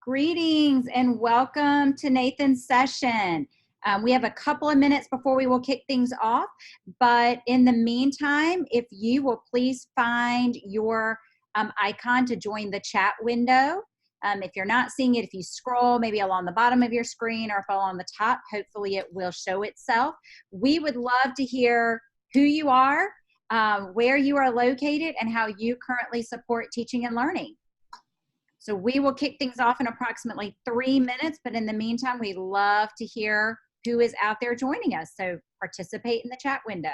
Greetings and welcome to Nathan's session. We have a couple of minutes before we will kick things off, but in the meantime, if you will please find your icon to join the chat window. If you're not seeing it, if you scroll maybe along the bottom of your screen or if along the top, hopefully it will show itself. We would love to hear who you are, where you are located, and how you currently support teaching and learning. So we will kick things off in approximately 3 minutes, but in the meantime, we love to hear who is out there joining us. So participate in the chat window.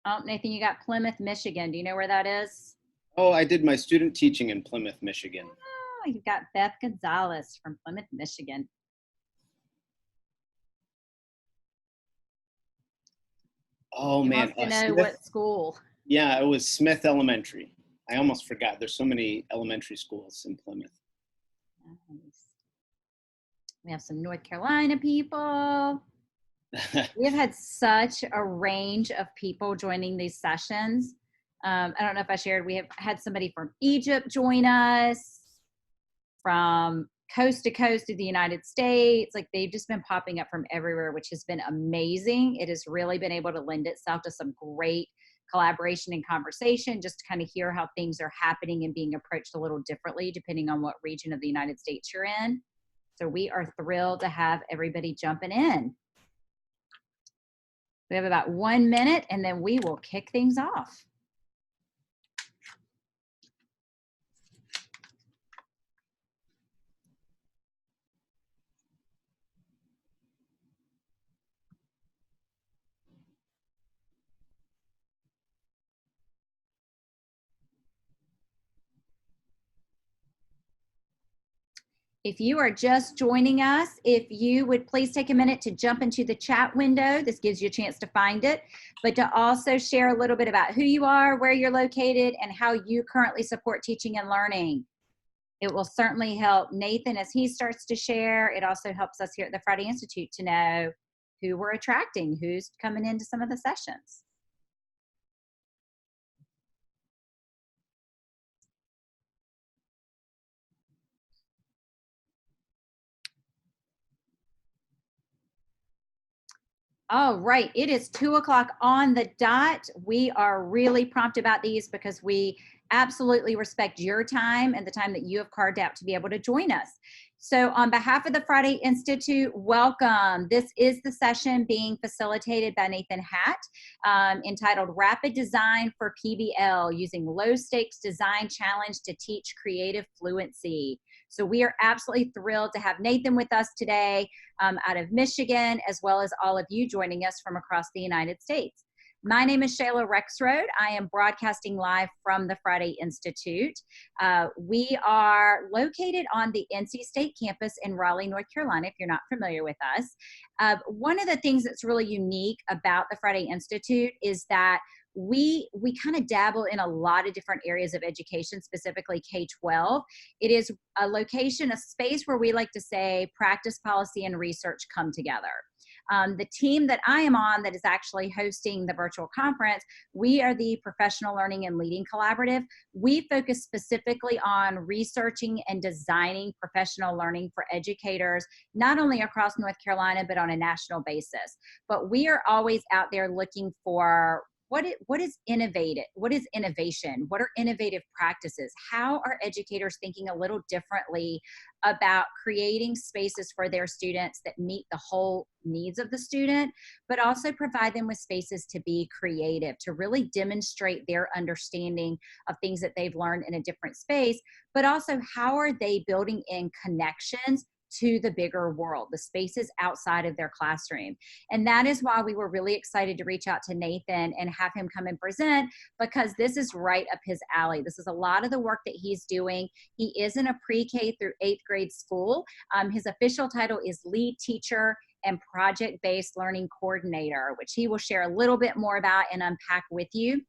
Oh, Nathan, you got Plymouth, Michigan. Do you know where that is? Oh, I did my student teaching in Plymouth, Michigan. Oh, you've got Beth Gonzalez from Plymouth, Michigan. Oh, man. You know what school? Yeah, it was Smith Elementary. I almost forgot. There's so many elementary schools in Plymouth. Nice. We have some North Carolina people. We have had such a range of people joining these sessions. I don't know if I shared, we have had somebody from Egypt join us, from coast to coast of the United States. Like, they've just been popping up from everywhere, which has been amazing. It has really been able to lend itself to some great collaboration and conversation, just to kind of hear how things are happening and being approached a little differently depending on what region of the United States you're in. So we are thrilled to have everybody jumping in. We have about 1 minute and then we will kick things off. If you are just joining us, if you would please take a minute to jump into the chat window. This gives you a chance to find it, but to also share a little bit about who you are, where you're located, and how you currently support teaching and learning. It will certainly help Nathan as he starts to share. It also helps us here at the Friday Institute to know who we're attracting, who's coming into some of the sessions. All right, it is 2 o'clock on the dot. We are really prompt about these because we absolutely respect your time and the time that you have carved out to be able to join us. So on behalf of the Friday Institute, welcome. This is the session being facilitated by Nathan Hatt, entitled Rapid Design for PBL, using low stakes design challenge to teach creative fluency. So we are absolutely thrilled to have Nathan with us today out of Michigan, as well as all of you joining us from across the United States. My name is Shayla Rexroad. I am broadcasting live from the Friday Institute. We are located on the NC State campus in Raleigh, North Carolina, if you're not familiar with us. One of the things that's really unique about the Friday Institute is that we kind of dabble in a lot of different areas of education, specifically K-12. It is a location, a space where we like to say practice, policy, and research come together. The team that I am on that is actually hosting the virtual conference, we are the Professional Learning and Leading Collaborative. We focus specifically on researching and designing professional learning for educators, not only across North Carolina, but on a national basis. But we are always out there looking for what is innovative? What is innovation? What are innovative practices? How are educators thinking a little differently about creating spaces for their students that meet the whole needs of the student, but also provide them with spaces to be creative, to really demonstrate their understanding of things that they've learned in a different space, but also how are they building in connections to the bigger world, the spaces outside of their classroom. And that is why we were really excited to reach out to Nathan and have him come and present, because this is right up his alley. This is a lot of the work that he's doing. He is in a pre-K through 8th grade school. His official title is Lead Teacher and Project-Based Learning Coordinator, which he will share a little bit more about and unpack with you.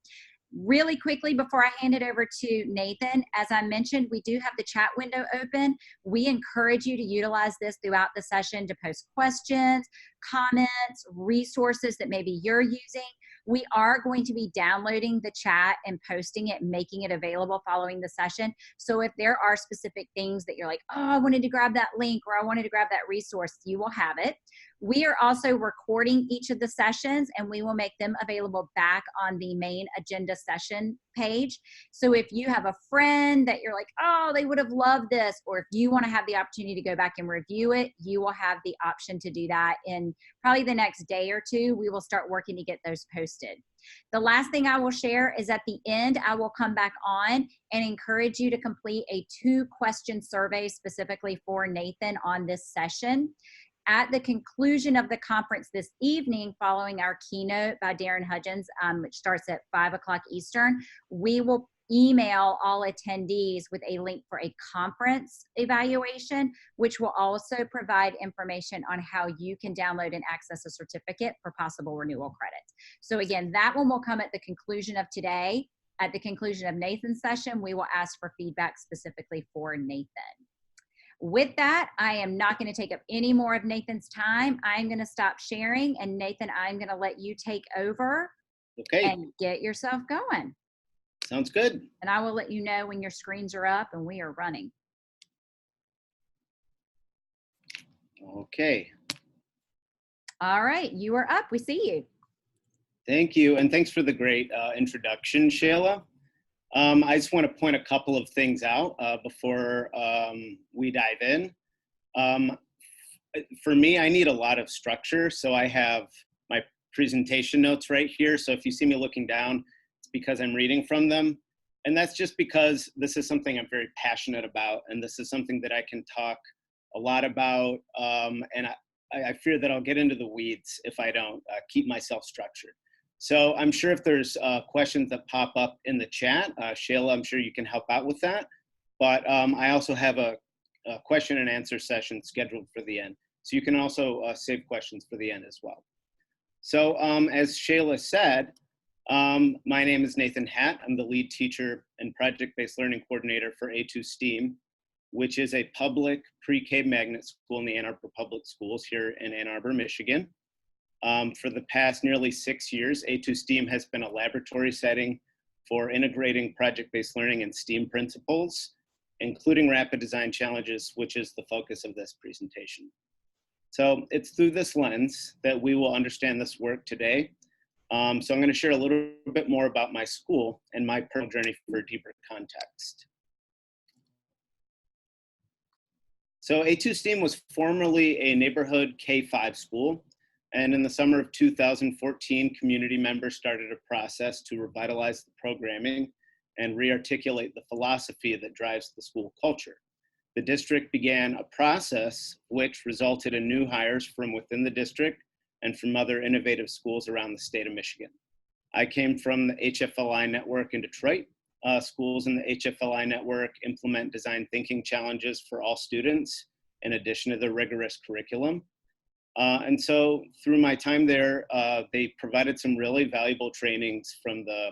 Really quickly, before I hand it over to Nathan, as I mentioned, we do have the chat window open. We encourage you to utilize this throughout the session to post questions, comments, resources that maybe you're using. We are going to be downloading the chat and posting it, making it available following the session. So if there are specific things that you're like, oh, I wanted to grab that link or I wanted to grab that resource, you will have it. We are also recording each of the sessions and we will make them available back on the main agenda session page. So if you have a friend that you're like, oh, they would have loved this, or if you want to have the opportunity to go back and review it, you will have the option to do that in probably the next day or two. We will start working to get those posted. The last thing I will share is at the end, I will come back on and encourage you to complete a 2-question survey specifically for Nathan on this session. At the conclusion of the conference this evening, following our keynote by Darren Hudgens, which starts at 5 o'clock Eastern, we will email all attendees with a link for a conference evaluation, which will also provide information on how you can download and access a certificate for possible renewal credits. So again, that one will come at the conclusion of today. At the conclusion of Nathan's session, we will ask for feedback specifically for Nathan. With that, I am not going to take up any more of Nathan's time. I'm going to stop sharing, and Nathan, I'm going to let you take over. Okay. And get yourself going. Sounds good. And I will let you know when your screens are up and we are running. Okay. All right, you are up. We see you. Thank you, and thanks for the great introduction, Shayla. I just want to point a couple of things out before we dive in. For me, I need a lot of structure, so I have my presentation notes right here. So if you see me looking down, it's because I'm reading from them. And that's just because this is something I'm very passionate about, and this is something that I can talk a lot about, and I fear that I'll get into the weeds if I don't keep myself structured. So I'm sure if there's questions that pop up in the chat, Shayla, I'm sure you can help out with that. But I also have a question and answer session scheduled for the end. So you can also save questions for the end as well. So as Shayla said, my name is Nathan Hatt. I'm the lead teacher and project-based learning coordinator for A2STEAM, which is a public pre-K magnet school in the Ann Arbor Public Schools here in Ann Arbor, Michigan. For the past nearly 6 years, A2STEAM has been a laboratory setting for integrating project-based learning and STEAM principles, including rapid design challenges, which is the focus of this presentation. So it's through this lens that we will understand this work today. So I'm going to share a little bit more about my school and my personal journey for deeper context. So A2STEAM was formerly a neighborhood K-5 school. And in the summer of 2014, community members started a process to revitalize the programming and re-articulate the philosophy that drives the school culture. The district began a process which resulted in new hires from within the district and from other innovative schools around the state of Michigan. I came from the HFLI network in Detroit. Schools in the HFLI network implement design thinking challenges for all students, in addition to the rigorous curriculum. And so through my time there, they provided some really valuable trainings from the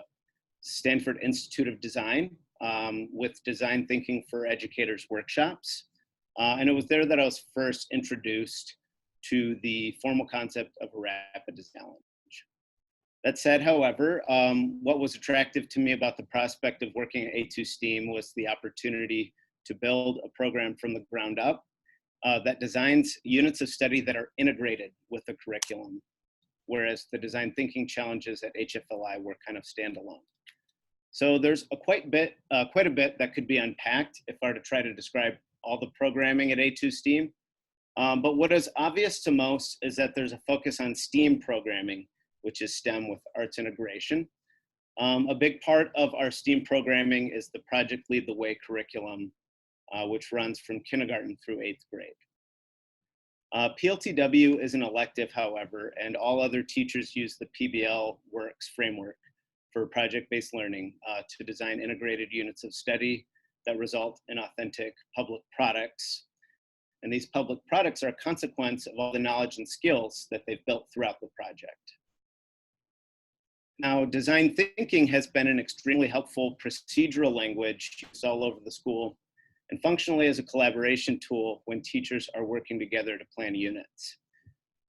Stanford Institute of Design with design thinking for educators workshops. And it was there that I was first introduced to the formal concept of a rapid design challenge. That said, however, what was attractive to me about the prospect of working at A2STEAM was the opportunity to build a program from the ground up that designs units of study that are integrated with the curriculum, whereas the design thinking challenges at HFLI were kind of standalone. So there's quite a bit that could be unpacked if I were to try to describe all the programming at A2STEAM. But what is obvious to most is that there's a focus on STEAM programming, which is STEM with arts integration. A big part of our STEAM programming is the Project Lead the Way curriculum, which runs from kindergarten through 8th grade. PLTW is an elective, however, and all other teachers use the PBLWorks framework for project-based learning to design integrated units of study that result in authentic public products. And these public products are a consequence of all the knowledge and skills that they've built throughout the project. Now, design thinking has been an extremely helpful procedural language used all over the school and functionally as a collaboration tool when teachers are working together to plan units.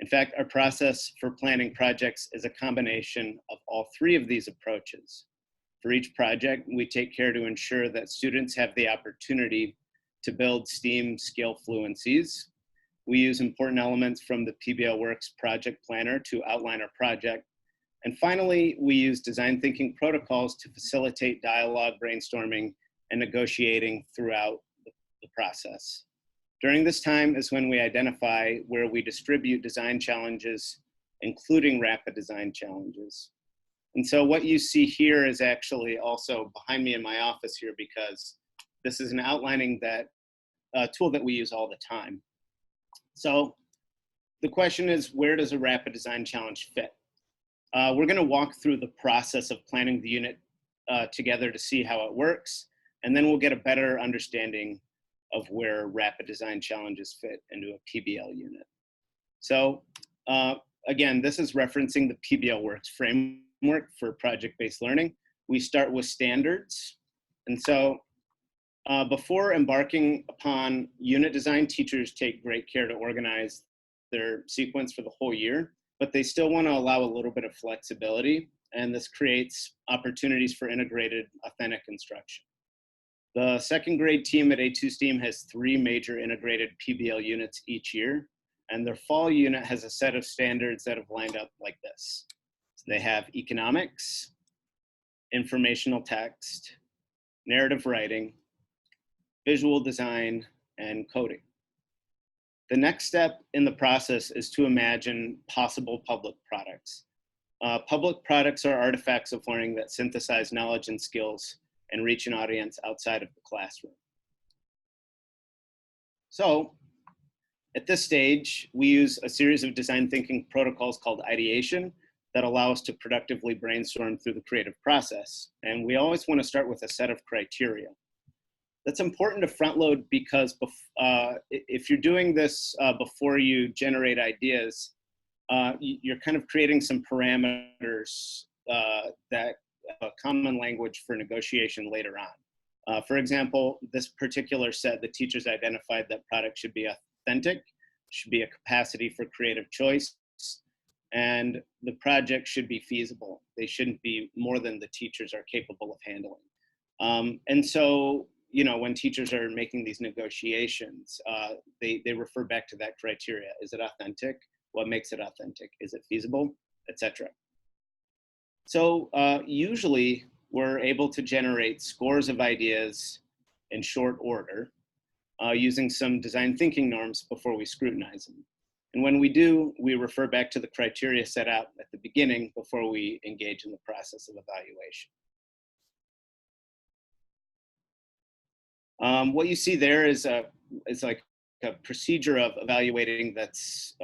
In fact, our process for planning projects is a combination of all three of these approaches. For each project, we take care to ensure that students have the opportunity to build STEAM skill fluencies. We use important elements from the PBLWorks project planner to outline our project. And finally, we use design thinking protocols to facilitate dialogue, brainstorming, and negotiating throughout the process. During this time is when we identify where we distribute design challenges, including rapid design challenges. And so what you see here is actually also behind me in my office here, because this is an outlining tool that we use all the time. So the question is, where does a rapid design challenge fit? We're going to walk through the process of planning the unit together to see how it works, and then we'll get a better understanding of where rapid design challenges fit into a PBL unit. So again, this is referencing the PBLWorks framework for project-based learning. We start with standards. And so before embarking upon unit design, teachers take great care to organize their sequence for the whole year, but they still want to allow a little bit of flexibility, and this creates opportunities for integrated, authentic instruction. The second grade team at A2 STEAM has 3 major integrated PBL units each year, and their fall unit has a set of standards that have lined up like this. So they have economics, informational text, narrative writing, visual design, and coding. The next step in the process is to imagine possible public products. Public products are artifacts of learning that synthesize knowledge and skills and reach an audience outside of the classroom. So at this stage, we use a series of design thinking protocols called ideation that allow us to productively brainstorm through the creative process. And we always want to start with a set of criteria. That's important to front load because if you're doing this before you generate ideas, you're kind of creating some parameters that a common language for negotiation later on. For example, this particular set, the teachers identified that product should be authentic, should be a capacity for creative choice, and the project should be feasible. They shouldn't be more than the teachers are capable of handling. And so, you know, when teachers are making these negotiations, they refer back to that criteria. Is it authentic? What makes it authentic? Is it feasible? Etc. So usually we're able to generate scores of ideas in short order using some design thinking norms before we scrutinize them. And when we do, we refer back to the criteria set out at the beginning before we engage in the process of evaluation. What you see there is like a procedure of evaluating that's,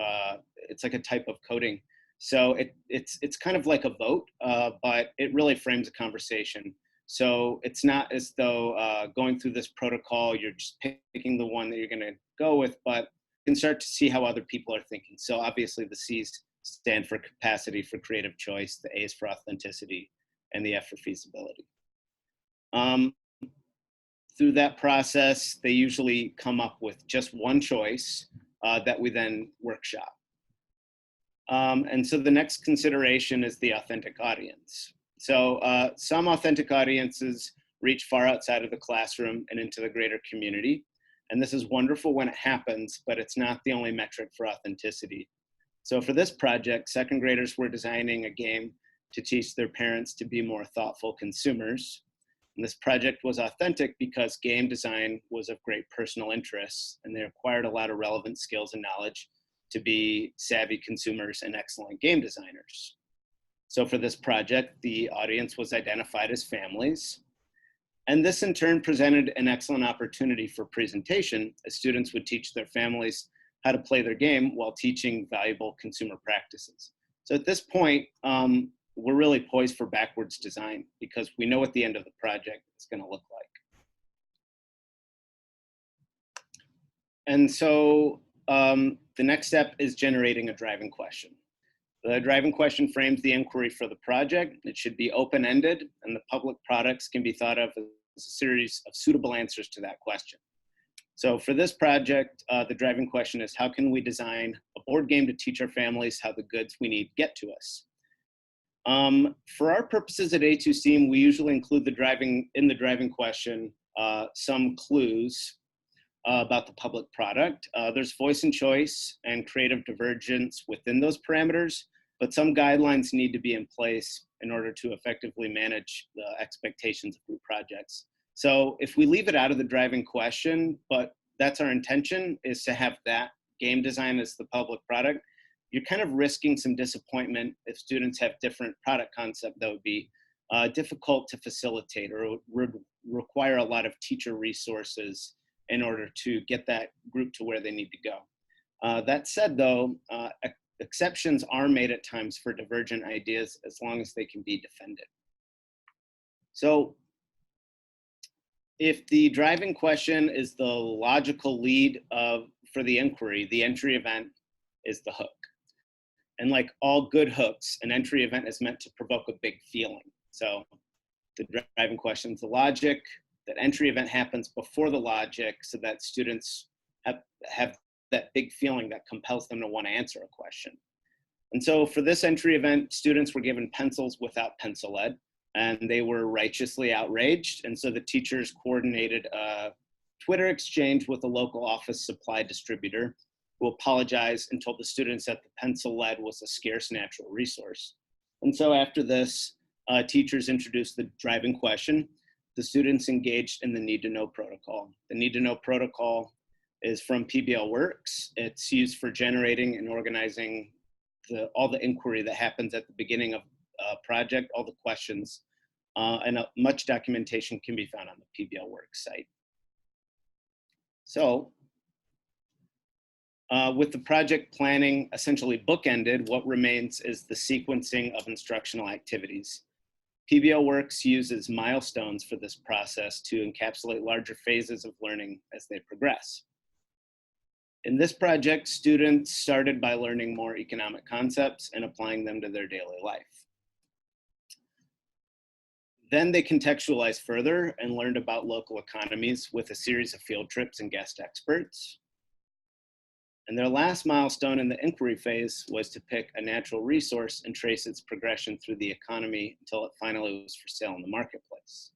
it's like a type of coding. So it's kind of like a vote, but it really frames a conversation. So it's not as though going through this protocol, you're just picking the one that you're gonna go with, but you can start to see how other people are thinking. So obviously the C's stand for capacity for creative choice, the A's for authenticity, and the F for feasibility. Through that process, they usually come up with just one choice that we then workshop. And so the next consideration is the authentic audience. So some authentic audiences reach far outside of the classroom and into the greater community. And this is wonderful when it happens, but it's not the only metric for authenticity. So for this project, second graders were designing a game to teach their parents to be more thoughtful consumers. And this project was authentic because game design was of great personal interest, and they acquired a lot of relevant skills and knowledge to be savvy consumers and excellent game designers. So for this project, the audience was identified as families. And this in turn presented an excellent opportunity for presentation, as students would teach their families how to play their game while teaching valuable consumer practices. So at this point, we're really poised for backwards design because we know at the end of the project it's going to look like. And so the next step is generating a driving question. The driving question frames the inquiry for the project. It should be open-ended, and the public products can be thought of as a series of suitable answers to that question. So for this project, the driving question is, how can we design a board game to teach our families how the goods we need get to us. For our purposes at A2 STEAM, we usually include in the driving question some clues about the public product. There's voice and choice and creative divergence within those parameters, but some guidelines need to be in place in order to effectively manage the expectations of group projects. So if we leave it out of the driving question, but that's our intention, is to have that game design as the public product, you're kind of risking some disappointment if students have different product concept that would be difficult to facilitate or would require a lot of teacher resources in order to get that group to where they need to go. That said, though, exceptions are made at times for divergent ideas as long as they can be defended. So if the driving question is the logical lead for the inquiry, the entry event is the hook. And like all good hooks, an entry event is meant to provoke a big feeling. So the driving question is the logic. That entry event happens before the logic so that students have that big feeling that compels them to want to answer a question. And so for this entry event, students were given pencils without pencil lead, and they were righteously outraged. And so the teachers coordinated a Twitter exchange with a local office supply distributor who apologized and told the students that the pencil lead was a scarce natural resource. And so after this, teachers introduced the driving question. The students engaged in the need to know protocol. The need to know protocol is from PBLWorks. It's used for generating and organizing all the inquiry that happens at the beginning of a project, all the questions, and much documentation can be found on the PBLWorks site. So with the project planning essentially bookended, what remains is the sequencing of instructional activities. PBLWorks uses milestones for this process to encapsulate larger phases of learning as they progress. In this project, students started by learning more economic concepts and applying them to their daily life. Then they contextualized further and learned about local economies with a series of field trips and guest experts. And their last milestone in the inquiry phase was to pick a natural resource and trace its progression through the economy until it finally was for sale in the marketplace.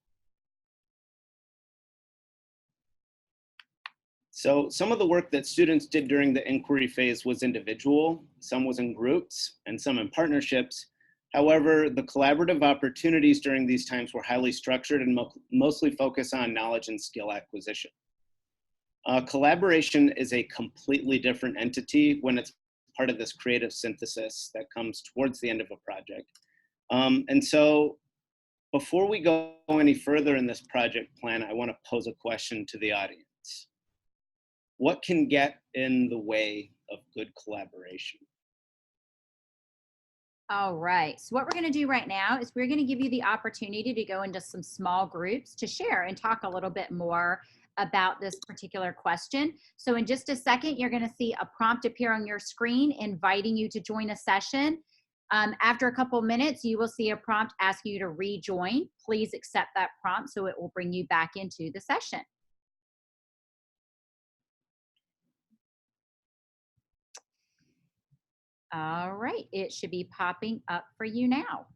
So some of the work that students did during the inquiry phase was individual, some was in groups, and some in partnerships. However, the collaborative opportunities during these times were highly structured and mostly focused on knowledge and skill acquisition. Collaboration is a completely different entity when it's part of this creative synthesis that comes towards the end of a project. And so before we go any further in this project plan, I want to pose a question to the audience. What can get in the way of good collaboration? All right, so what we're going to do right now is we're going to give you the opportunity to go into some small groups to share and talk a little bit more about this particular question. So in just a second, you're going to see a prompt appear on your screen inviting you to join a session. After a couple minutes, you will see a prompt asking you to rejoin. Please accept that prompt so it will bring you back into the session. All right, it should be popping up for you now.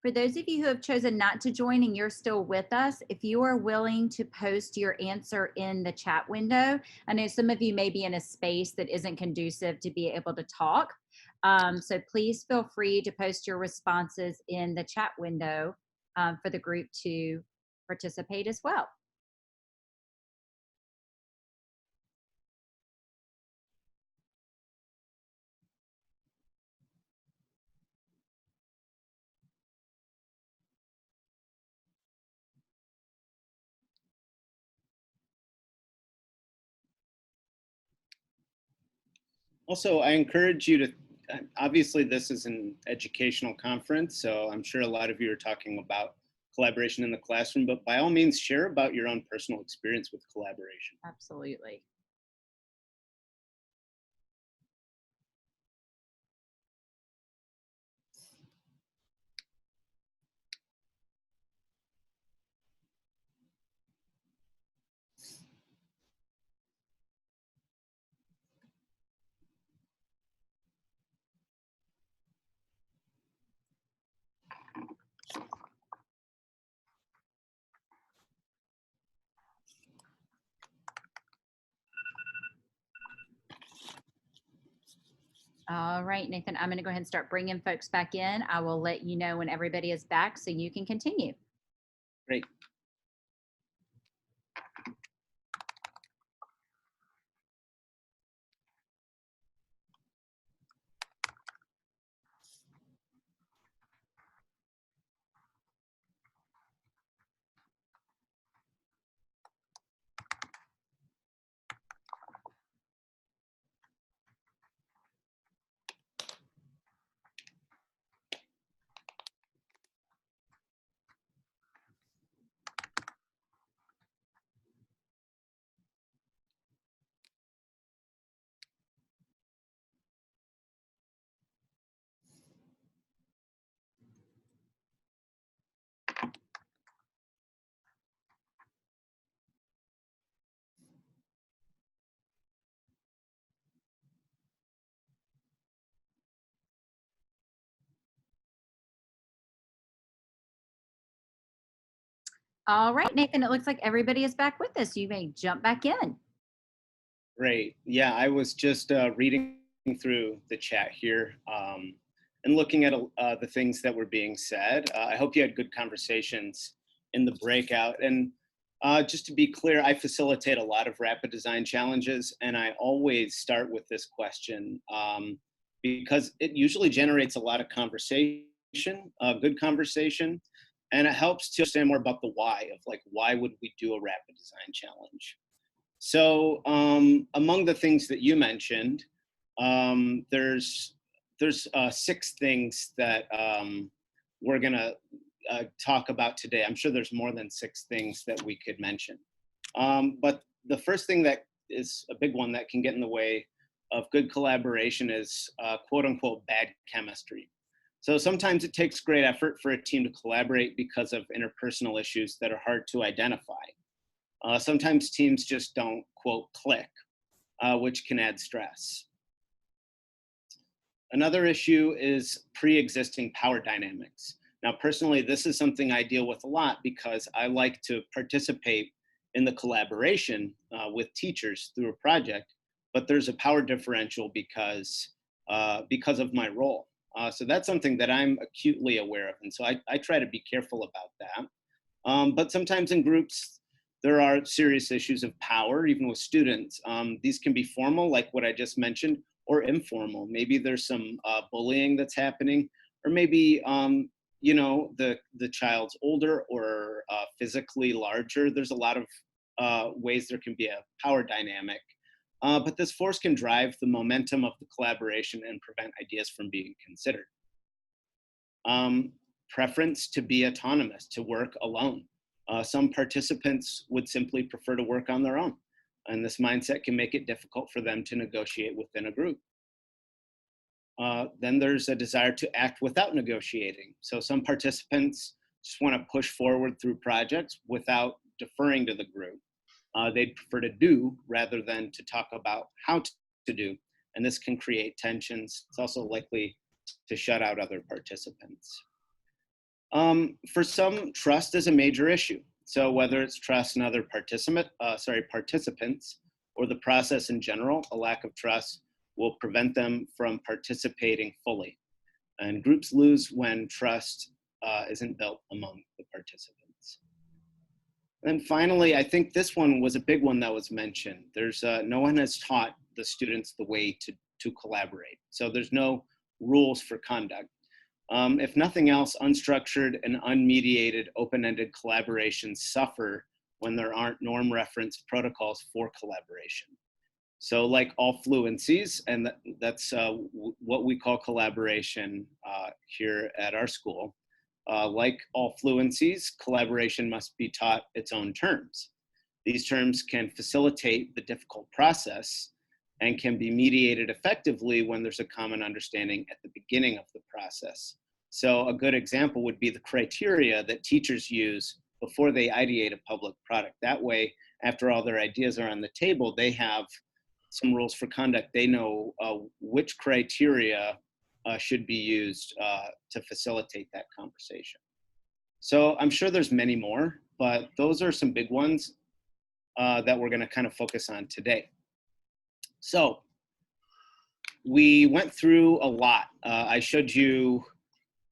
For those of you who have chosen not to join and you're still with us, if you are willing to post your answer in the chat window, I know some of you may be in a space that isn't conducive to be able to talk. So please feel free to post your responses in the chat window. for the group to participate as well. Also, I encourage you to, obviously this is an educational conference, so I'm sure a lot of you are talking about collaboration in the classroom, but by all means, share about your own personal experience with collaboration. Absolutely. All right, Nathan, I'm going to go ahead and start bringing folks back in. I will let you know when everybody is back so you can continue. Great. All right, Nathan, it looks like everybody is back with us. You may jump back in. Great. Yeah, I was just reading through the chat here and looking at the things that were being said. I hope you had good conversations in the breakout. And just to be clear, I facilitate a lot of rapid design challenges, and I always start with this question because it usually generates a lot of conversation, good conversation, and it helps to understand more about the why of like, why would we do a rapid design challenge? So among the things that you mentioned, there's 6 things that we're gonna talk about today. I'm sure there's more than 6 things that we could mention. But the first thing that is a big one that can get in the way of good collaboration is quote unquote bad chemistry. So sometimes it takes great effort for a team to collaborate because of interpersonal issues that are hard to identify. Sometimes teams just don't, quote, click, which can add stress. Another issue is pre-existing power dynamics. Now, personally, this is something I deal with a lot because I like to participate in the collaboration with teachers through a project, but there's a power differential because of my role. So that's something that I'm acutely aware of. And so I try to be careful about that. But sometimes in groups, there are serious issues of power, even with students. These can be formal, like what I just mentioned, or informal. Maybe there's some bullying that's happening, or maybe you know, the child's older or physically larger. There's a lot of ways there can be a power dynamic. But this force can drive the momentum of the collaboration and prevent ideas from being considered. Preference to be autonomous, to work alone. Some participants would simply prefer to work on their own, and this mindset can make it difficult for them to negotiate within a group. Then there's a desire to act without negotiating. So some participants just want to push forward through projects without deferring to the group. They'd prefer to do rather than to talk about how to do, and this can create tensions. It's also likely to shut out other participants. For some, trust is a major issue. So whether it's trust in other participants or the process in general, a lack of trust will prevent them from participating fully. And groups lose when trust isn't built among the participants. And then finally, I think this one was a big one that was mentioned. There's no one has taught the students the way to collaborate. So there's no rules for conduct. If nothing else, unstructured and unmediated open-ended collaborations suffer when there aren't norm reference protocols for collaboration. So like all fluencies, and that's what we call collaboration here at our school, like all fluencies, collaboration must be taught its own terms. These terms can facilitate the difficult process and can be mediated effectively when there's a common understanding at the beginning of the process. So a good example would be the criteria that teachers use before they ideate a public product. That way, after all their ideas are on the table, they have some rules for conduct. They know which criteria should be used to facilitate that conversation. So I'm sure there's many more, but those are some big ones that we're gonna kind of focus on today. So we went through a lot. I showed you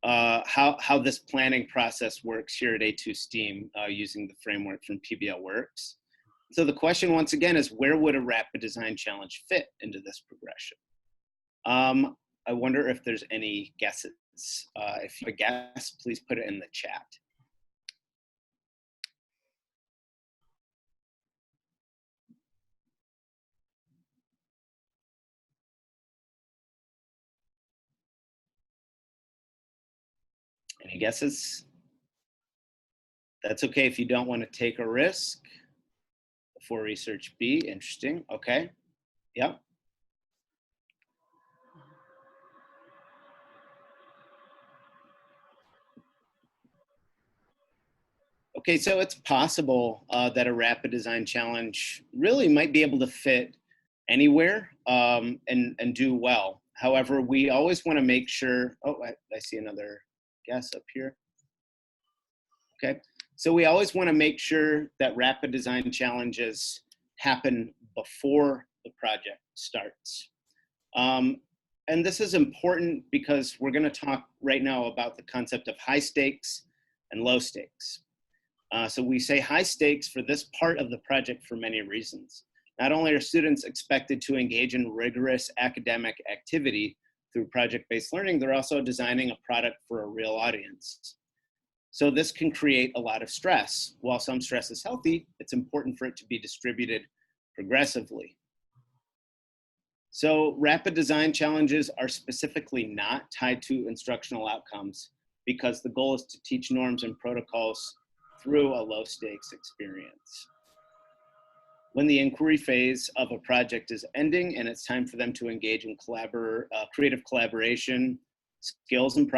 how this planning process works here at A2 STEAM using the framework from PBLWorks. So the question once again is, where would a rapid design challenge fit into this progression? I wonder if there's any guesses. If you have a guess, please put it in the chat. Any guesses? That's okay if you don't want to take a risk. For research B, interesting, okay, yep. Okay, so it's possible that a rapid design challenge really might be able to fit anywhere and do well. However, we always want to make sure, oh, I see another guess up here. Okay, so we always want to make sure that rapid design challenges happen before the project starts. And this is important because we're going to talk right now about the concept of high stakes and low stakes. So we say high stakes for this part of the project for many reasons. Not only are students expected to engage in rigorous academic activity through project-based learning, they're also designing a product for a real audience. So this can create a lot of stress. While some stress is healthy, it's important for it to be distributed progressively. So rapid design challenges are specifically not tied to instructional outcomes because the goal is to teach norms and protocols through a low stakes experience. When the inquiry phase of a project is ending and it's time for them to engage in creative collaboration, skills and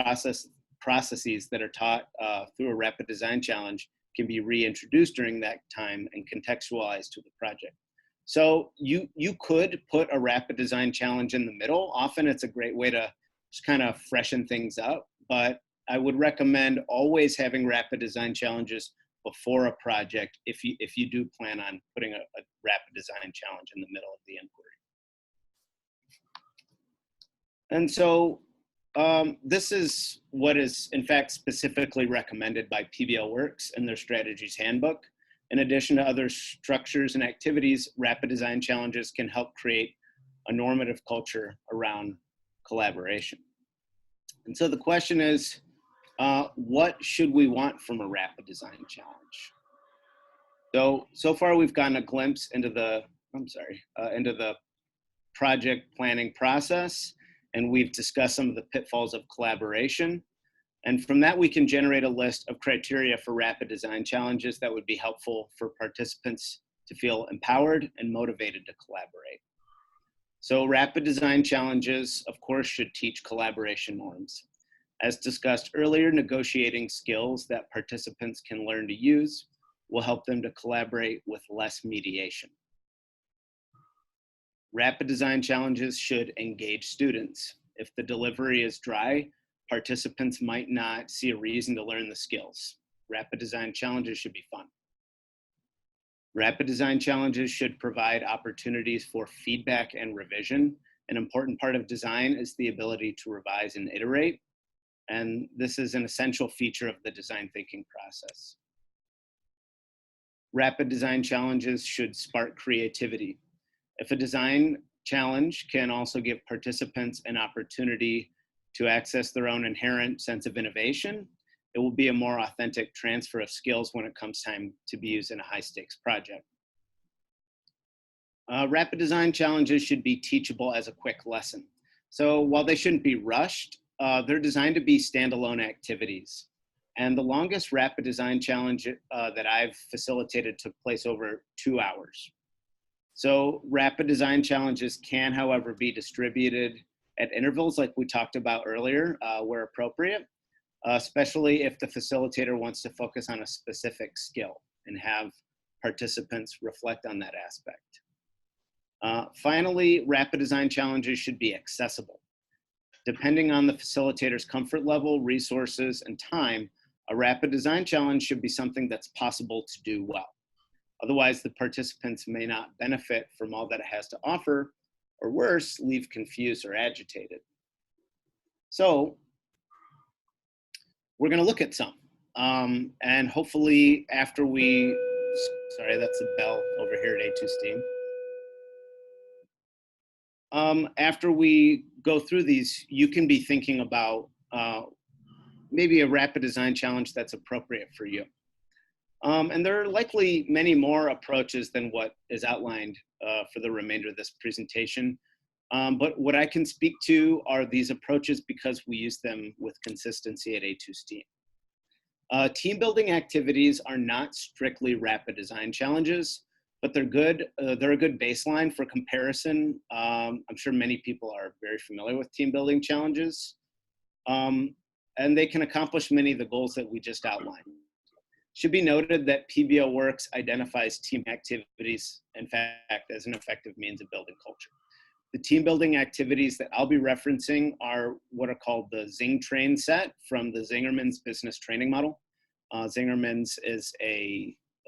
processes that are taught through a rapid design challenge can be reintroduced during that time and contextualized to the project. So you could put a rapid design challenge in the middle. Often it's a great way to just kind of freshen things up, but I would recommend always having rapid design challenges before a project if you do plan on putting a rapid design challenge in the middle of the inquiry. And so this is what is in fact specifically recommended by PBLWorks in their strategies handbook. In addition to other structures and activities, rapid design challenges can help create a normative culture around collaboration. And so the question is, what should we want from a rapid design challenge? So far we've gotten a glimpse into the project planning process, and we've discussed some of the pitfalls of collaboration. And from that, we can generate a list of criteria for rapid design challenges that would be helpful for participants to feel empowered and motivated to collaborate. So rapid design challenges, of course, should teach collaboration norms. As discussed earlier, negotiating skills that participants can learn to use will help them to collaborate with less mediation. Rapid design challenges should engage students. If the delivery is dry, participants might not see a reason to learn the skills. Rapid design challenges should be fun. Rapid design challenges should provide opportunities for feedback and revision. An important part of design is the ability to revise and iterate. And this is an essential feature of the design thinking process. Rapid design challenges should spark creativity. If a design challenge can also give participants an opportunity to access their own inherent sense of innovation, it will be a more authentic transfer of skills when it comes time to be used in a high stakes project. Rapid design challenges should be teachable as a quick lesson. So while they shouldn't be rushed, they're designed to be standalone activities. And the longest rapid design challenge that I've facilitated took place over 2 hours. So rapid design challenges can, however, be distributed at intervals like we talked about earlier, where appropriate, especially if the facilitator wants to focus on a specific skill and have participants reflect on that aspect. Finally, rapid design challenges should be accessible. Depending on the facilitator's comfort level, resources, and time, a rapid design challenge should be something that's possible to do well. Otherwise, the participants may not benefit from all that it has to offer, or worse, leave confused or agitated. So we're going to look at some. And hopefully after we, sorry, that's a bell over here at A2 Steam. After we go through these, you can be thinking about maybe a rapid design challenge that's appropriate for you. And there are likely many more approaches than what is outlined for the remainder of this presentation. But what I can speak to are these approaches because we use them with consistency at A2 Steam. Team building activities are not strictly rapid design challenges, but they're good. They're a good baseline for comparison. I'm sure many people are very familiar with team building challenges, and they can accomplish many of the goals that we just outlined. Should be noted that PBLWorks identifies team activities, in fact, as an effective means of building culture. The team building activities that I'll be referencing are what are called the Zing train set from the Zingerman's business training model. Zingerman's is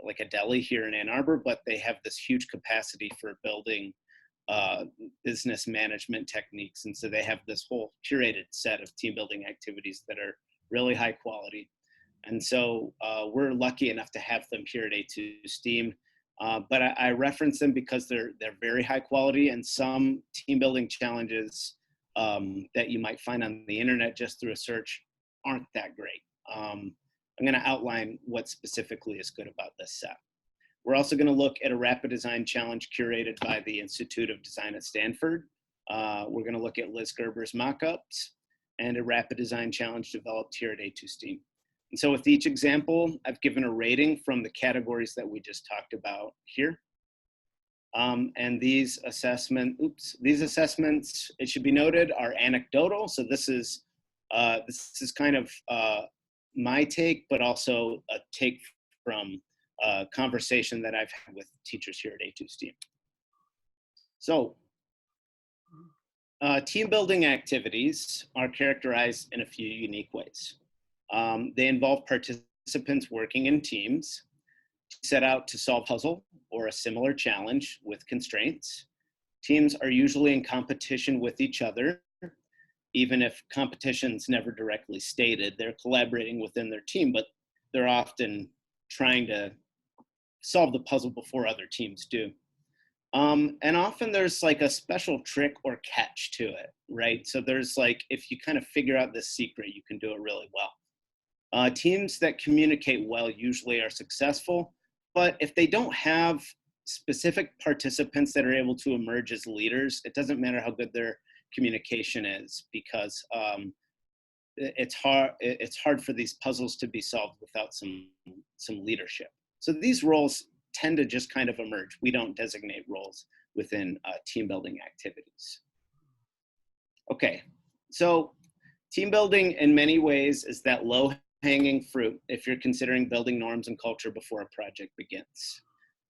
like a deli here in Ann Arbor, but they have this huge capacity for building business management techniques. And so they have this whole curated set of team building activities that are really high quality. And so we're lucky enough to have them here at A2 Steam. But I reference them because they're very high quality, and some team building challenges that you might find on the internet just through a search aren't that great. I'm going to outline what specifically is good about this set. We're also going to look at a rapid design challenge curated by the Institute of Design at Stanford. We're going to look at Liz Gerber's mockups and a rapid design challenge developed here at A2 Steam. And so with each example, I've given a rating from the categories that we just talked about here. And these assessments, it should be noted, are anecdotal. So this is kind of my take, but also a take from a conversation that I've had with teachers here at A2 Steam. So team building activities are characterized in a few unique ways. They involve participants working in teams to set out to solve a puzzle or a similar challenge with constraints. Teams are usually in competition with each other. Even if competition's never directly stated, they're collaborating within their team, but they're often trying to solve the puzzle before other teams do. And often there's like a special trick or catch to it, right? So there's like, if you kind of figure out this secret, you can do it really well. Teams that communicate well usually are successful, but if they don't have specific participants that are able to emerge as leaders, it doesn't matter how good their communication is, because it's hard for these puzzles to be solved without some leadership. So these roles tend to just kind of emerge. We don't designate roles within team building activities. Okay, so team building in many ways is that low-hanging fruit if you're considering building norms and culture before a project begins.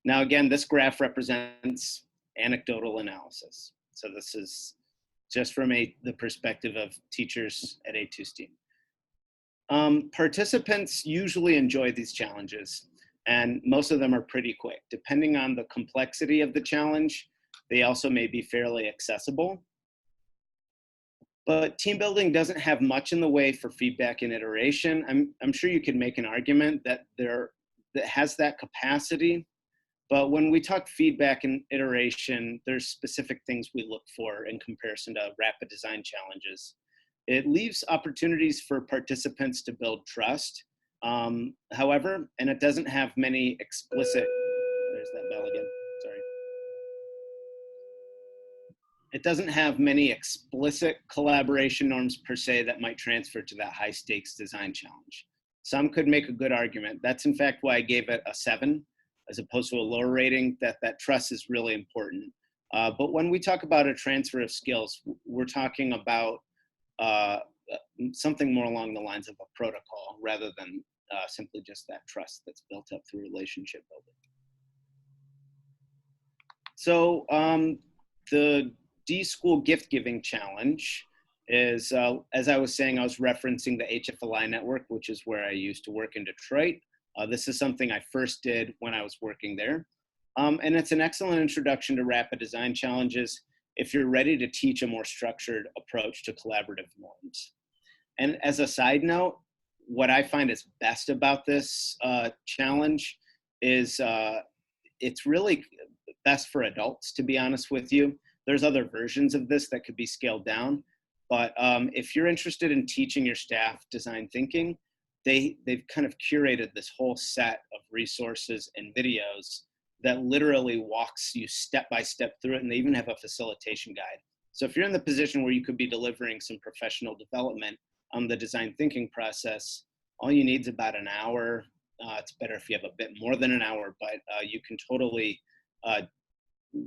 Now again, this graph represents anecdotal analysis. So this is just from the perspective of teachers at A2 Steam. Participants usually enjoy these challenges, and most of them are pretty quick. Depending on the complexity of the challenge, they also may be fairly accessible. But team building doesn't have much in the way for feedback and iteration. I'm sure you could make an argument that that has that capacity, but when we talk feedback and iteration, there's specific things we look for in comparison to rapid design challenges. It leaves opportunities for participants to build trust. However, and it doesn't have many explicit, there's that bell again, sorry. It doesn't have many explicit collaboration norms per se that might transfer to that high stakes design challenge. Some could make a good argument. That's in fact why I gave it a 7 as opposed to a lower rating, that trust is really important. But when we talk about a transfer of skills, we're talking about something more along the lines of a protocol rather than simply just that trust that's built up through relationship building. So the D.school gift giving challenge is, as I was saying, I was referencing the HFLI network, which is where I used to work in Detroit. This is something I first did when I was working there. And it's an excellent introduction to rapid design challenges if you're ready to teach a more structured approach to collaborative norms. And as a side note, what I find is best about this challenge is it's really best for adults, to be honest with you. There's other versions of this that could be scaled down, but if you're interested in teaching your staff design thinking, they've kind of curated this whole set of resources and videos that literally walks you step by step through it, and they even have a facilitation guide. So if you're in the position where you could be delivering some professional development on the design thinking process, all you need is about an hour. It's better if you have a bit more than an hour, but you can totally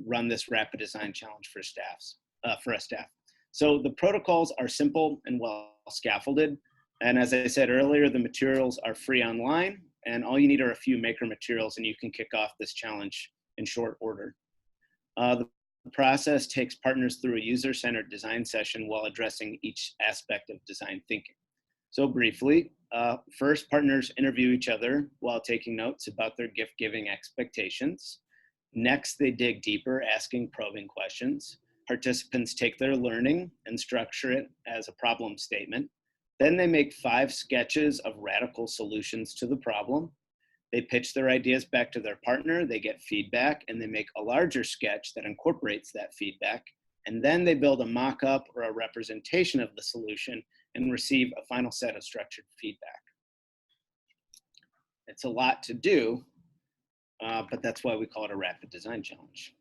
run this rapid design challenge for a staff. So the protocols are simple and well scaffolded. And as I said earlier, the materials are free online, and all you need are a few maker materials, and you can kick off this challenge in short order. The process takes partners through a user-centered design session while addressing each aspect of design thinking. So briefly, first, partners interview each other while taking notes about their gift-giving expectations. Next, they dig deeper, asking probing questions. Participants take their learning and structure it as a problem statement. Then they make 5 sketches of radical solutions to the problem. They pitch their ideas back to their partner, they get feedback, and they make a larger sketch that incorporates that feedback. And then they build a mock-up or a representation of the solution and receive a final set of structured feedback. It's a lot to do, but that's why we call it a rapid design challenge.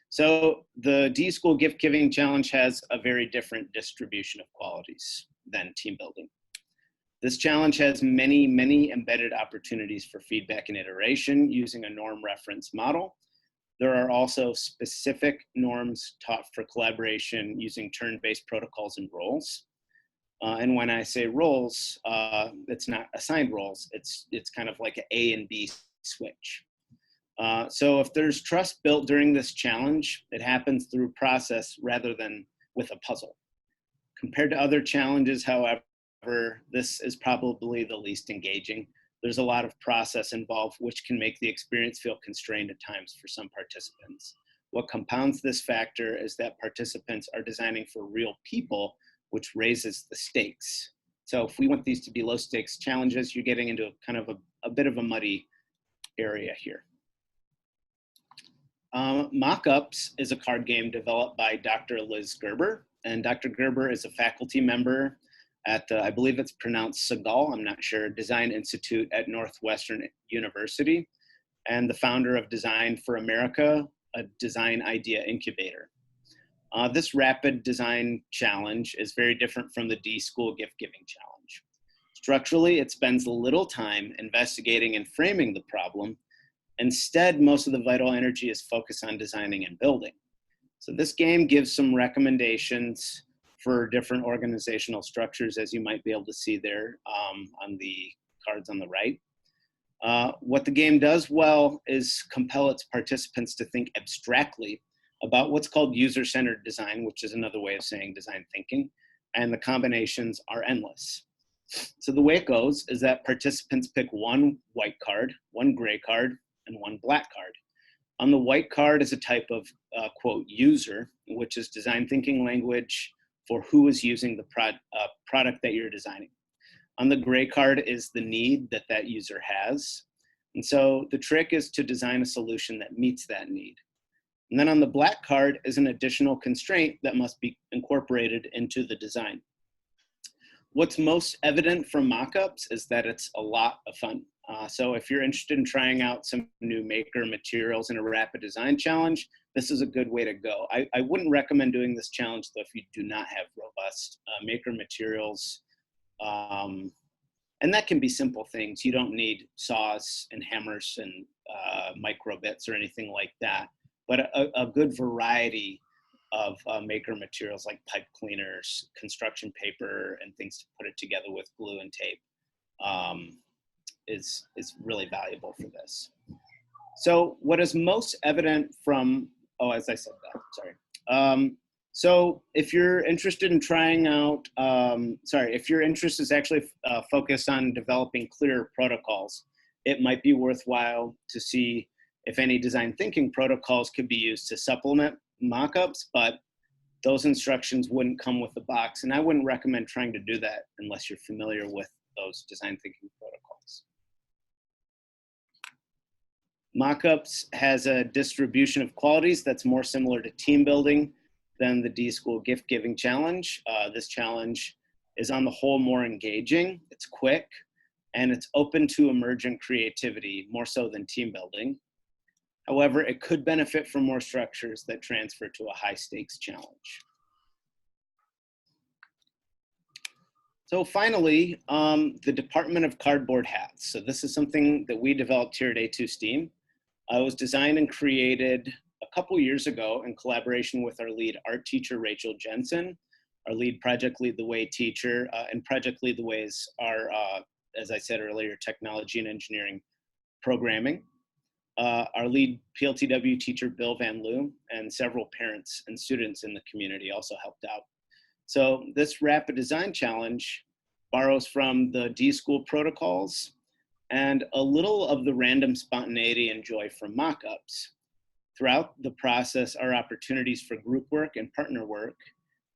So the D.school gift giving challenge has a very different distribution of qualities than team building. This challenge has many, many embedded opportunities for feedback and iteration using a norm reference model. There are also specific norms taught for collaboration using turn-based protocols and roles. And when I say roles, it's not assigned roles. It's kind of like an A and B switch. So if there's trust built during this challenge, it happens through process rather than with a puzzle. Compared to other challenges, however, this is probably the least engaging. There's a lot of process involved, which can make the experience feel constrained at times for some participants. What compounds this factor is that participants are designing for real people, which raises the stakes. So if we want these to be low stakes challenges, you're getting into kind of a bit of a muddy area here. Mock-ups is a card game developed by Dr. Liz Gerber, and Dr. Gerber is a faculty member at, I believe it's pronounced Segal, I'm not sure, Design Institute at Northwestern University, and the founder of Design for America, a design idea incubator. This rapid design challenge is very different from the D.school gift giving challenge. Structurally, it spends little time investigating and framing the problem. Instead, most of the vital energy is focused on designing and building. So this game gives some recommendations for different organizational structures, as you might be able to see there on the cards on the right. What the game does well is compel its participants to think abstractly about what's called user-centered design, which is another way of saying design thinking, and the combinations are endless. So the way it goes is that participants pick one white card, one gray card, and one black card. On the white card is a type of, quote, user, which is design thinking language for who is using the product that you're designing. On the gray card is the need that that user has. And so the trick is to design a solution that meets that need. And then on the black card is an additional constraint that must be incorporated into the design. What's most evident from mockups is that it's a lot of fun. So if you're interested in trying out some new maker materials in a rapid design challenge, this is a good way to go. I wouldn't recommend doing this challenge though if you do not have robust maker materials. And that can be simple things. You don't need saws and hammers and micro bits or anything like that, but a good variety of maker materials like pipe cleaners, construction paper, and things to put it together with glue and tape is really valuable for this. So what is most evident from, as I said that, sorry. So if you're interested in trying out, if your interest is actually focused on developing clear protocols, it might be worthwhile to see if any design thinking protocols could be used to supplement mockups, but those instructions wouldn't come with the box. And I wouldn't recommend trying to do that unless you're familiar with those design thinking protocols. Mockups has a distribution of qualities that's more similar to team building than the D.school gift giving challenge. This challenge is on the whole more engaging, it's quick, and it's open to emergent creativity more so than team building. However, it could benefit from more structures that transfer to a high stakes challenge. So finally, the Department of Cardboard Hats. So this is something that we developed here at A2 STEAM. It was designed and created a couple years ago in collaboration with our lead art teacher, Rachel Jensen, our lead Project Lead the Way teacher, and Project Lead the Way is our, as I said earlier, technology and engineering programming. Our lead PLTW teacher, Bill Van Loo, and several parents and students in the community also helped out. So this rapid design challenge borrows from the D.school protocols and a little of the random spontaneity and joy from mockups. Throughout the process are opportunities for group work and partner work,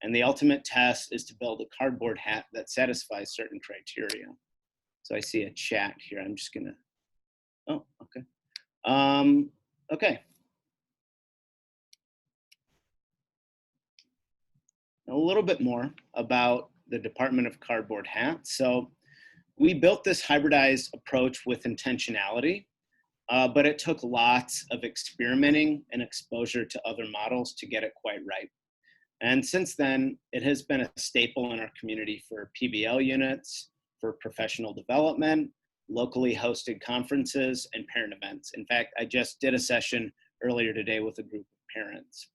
and the ultimate test is to build a cardboard hat that satisfies certain criteria. So I see a chat here. I'm just gonna, oh, okay. Okay. A little bit more about the Department of Cardboard Hats. So we built this hybridized approach with intentionality, but it took lots of experimenting and exposure to other models to get it quite right. And since then, it has been a staple in our community for PBL units, for professional development, locally hosted conferences, and parent events. In fact, I just did a session earlier today with a group of parents.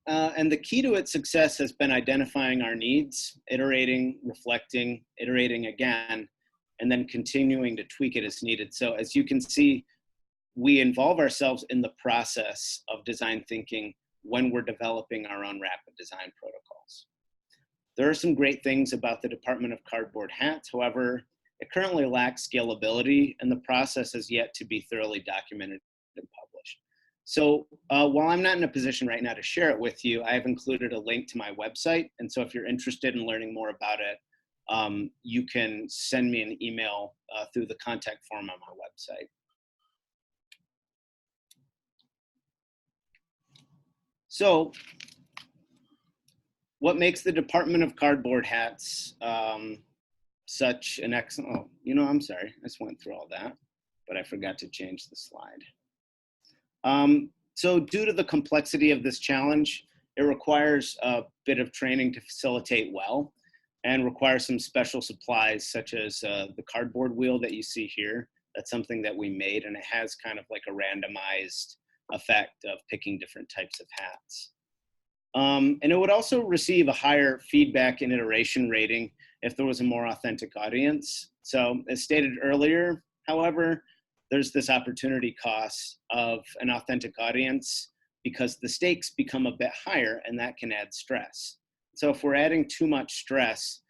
And the key to its success has been identifying our needs, iterating, reflecting, iterating again, and then continuing to tweak it as needed. So as you can see, we involve ourselves in the process of design thinking when we're developing our own rapid design protocols. There are some great things about the Department of Cardboard Hats. However, it currently lacks scalability, and the process has yet to be thoroughly documented and published. So while I'm not in a position right now to share it with you, I have included a link to my website. And so if you're interested in learning more about it, you can send me an email through the contact form on my website. So what makes the Department of Cardboard Hats such an excellent, oh, you know, I'm sorry, I just went through all that, but I forgot to change the slide. So due to the complexity of this challenge, it requires a bit of training to facilitate well and requires some special supplies such as the cardboard wheel that you see here. That's something that we made, and it has kind of like a randomized effect of picking different types of hats. And it would also receive a higher feedback and iteration rating if there was a more authentic audience. So as stated earlier, however, there's this opportunity cost of an authentic audience because the stakes become a bit higher and that can add stress. So if we're adding too much stress,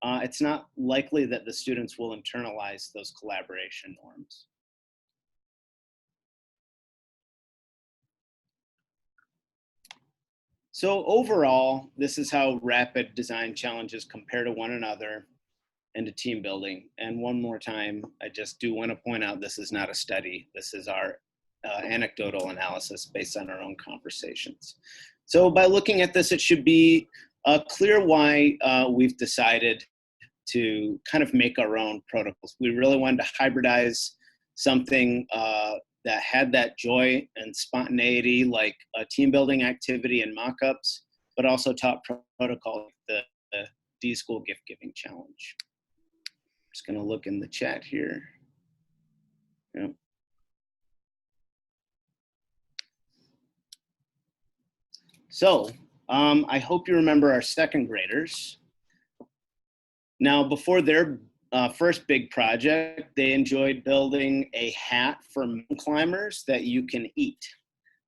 it's not likely that the students will internalize those collaboration norms. So overall, this is how rapid design challenges compare to one another and to team building. And one more time, I just do want to point out this is not a study. This is our anecdotal analysis based on our own conversations. So by looking at this, it should be clear why we've decided to kind of make our own protocols. We really wanted to hybridize something that had that joy and spontaneity, like a team building activity and mock-ups, but also taught protocol, the D.school gift giving challenge. Just gonna look in the chat here. Yep. So I hope you remember our second graders. Now, before their first big project, they enjoyed building a hat for mountain climbers that you can eat.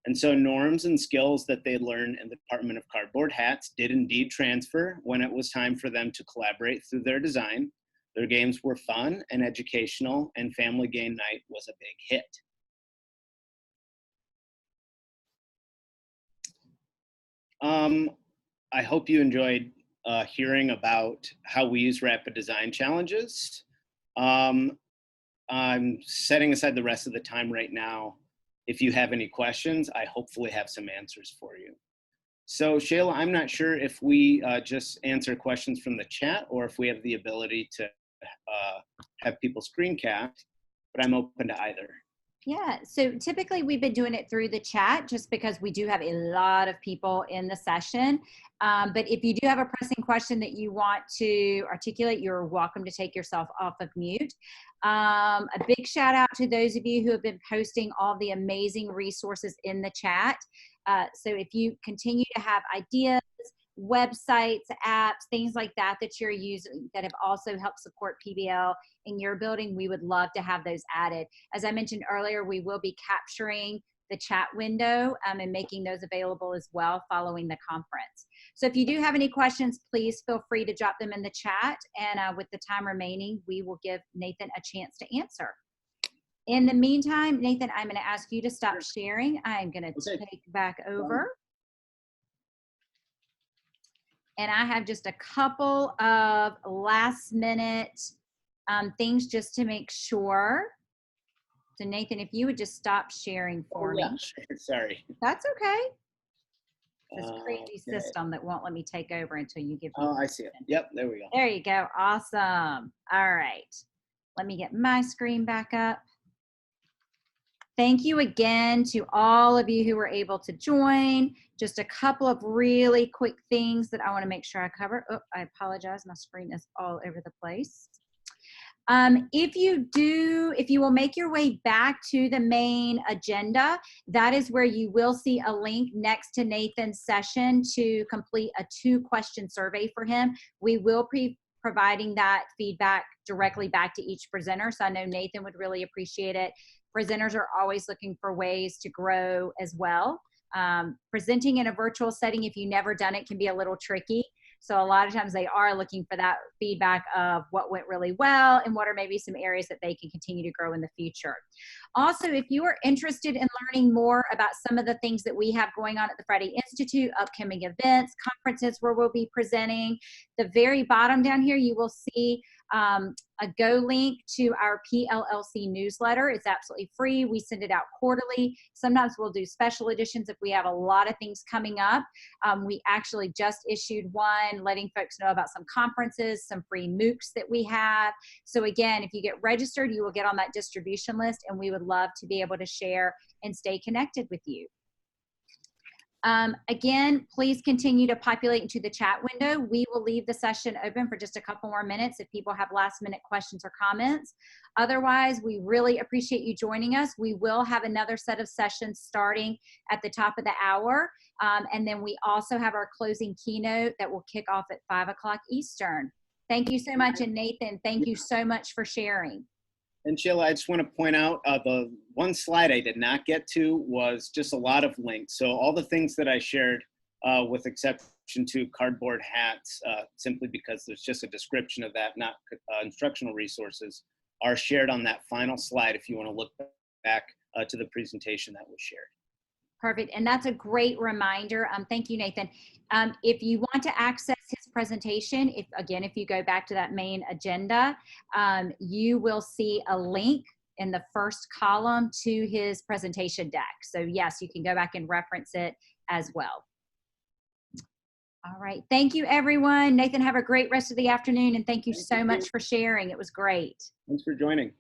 And so norms and skills that they learned in the Department of Cardboard Hats did indeed transfer when it was time for them to collaborate through their design. Their games were fun and educational, and Family Game Night was a big hit. I hope you enjoyed hearing about how we use rapid design challenges. I'm setting aside the rest of the time right now. If you have any questions, I hopefully have some answers for you. So Shayla, I'm not sure if we just answer questions from the chat or if we have the ability to have people screencast, but I'm open to either. Yeah, so typically we've been doing it through the chat just because we do have a lot of people in the session. But if you do have a pressing question that you want to articulate, you're welcome to take yourself off of mute. A big shout out to those of you who have been posting all the amazing resources in the chat. So if you continue to have ideas, websites, apps, things like that that you're using that have also helped support PBL in your building, we would love to have those added. As I mentioned earlier, we will be capturing the chat window and making those available as well following the conference. So if you do have any questions, please feel free to drop them in the chat, and with the time remaining, we will give Nathan a chance to answer. In the meantime, Nathan, I'm going to ask you to stop sharing. I'm going to take back over. And I have just a couple of last minute things just to make sure. So Nathan, if you would just stop sharing for me. Sorry. That's okay. This crazy system that won't let me take over until you give me. Oh, I see it. Yep, there we go. There you go. Awesome. All right. Let me get my screen back up. Thank you again to all of you who were able to join. Just a couple of really quick things that I want to make sure I cover. Oh, I apologize. My screen is all over the place. If you will make your way back to the main agenda, that is where you will see a link next to Nathan's session to complete a 2-question survey for him. We will be providing that feedback directly back to each presenter. So I know Nathan would really appreciate it. Presenters are always looking for ways to grow as well. Presenting in a virtual setting, if you've never done it, can be a little tricky. So a lot of times they are looking for that feedback of what went really well and what are maybe some areas that they can continue to grow in the future. Also, if you are interested in learning more about some of the things that we have going on at the Friday Institute, upcoming events, conferences where we'll be presenting, the very bottom down here, you will see a go link to our PLLC newsletter. It's absolutely free. We send it out quarterly. Sometimes we'll do special editions if we have a lot of things coming up. We actually just issued one letting folks know about some conferences, some free MOOCs that we have. So again, if you get registered, you will get on that distribution list, and we would love to be able to share and stay connected with you. Again, please continue to populate into the chat window. We will leave the session open for just a couple more minutes if people have last minute questions or comments. Otherwise, we really appreciate you joining us. We will have another set of sessions starting at the top of the hour. And then we also have our closing keynote that will kick off at 5 o'clock Eastern. Thank you so much. And Nathan, thank you so much for sharing. And Sheila, I just want to point out the one slide I did not get to was just a lot of links. So all the things that I shared, with exception to cardboard hats, simply because there's just a description of that, not instructional resources, are shared on that final slide if you want to look back to the presentation that was shared. Perfect. And that's a great reminder. Thank you, Nathan. If you want to access his presentation, if you go back to that main agenda, you will see a link in the first column to his presentation deck. So yes, you can go back and reference it as well. All right. Thank you, everyone. Nathan, have a great rest of the afternoon. And thank you so much for sharing. It was great. Thanks for joining.